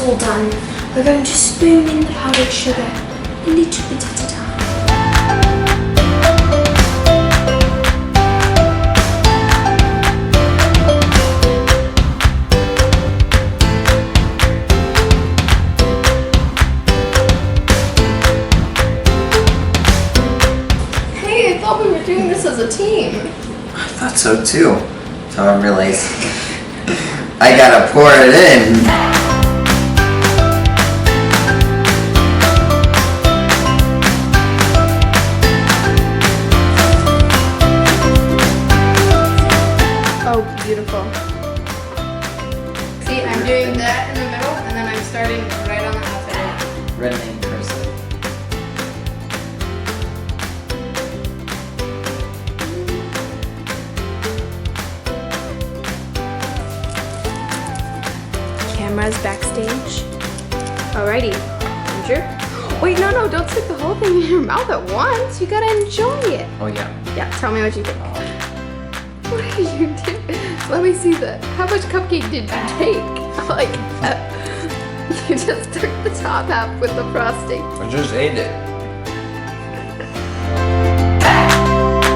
All done. We're going to spoon in the powdered sugar a little bit at a time. Hey, I thought we were doing this as a team. I thought so too. So I realized I gotta pour it in. Beautiful. See, I'm doing that in the middle, and then I'm starting right on the outside. Reddening cursive. Cameras backstage. Alrighty, Andrew. Wait, no, don't stick the whole thing in your mouth at once. You gotta enjoy it. Oh yeah. Yeah, tell me what you think. What did you do? Let me see that. How much cupcake did you take? Like, you just took the top half with the frosting. I just ate it.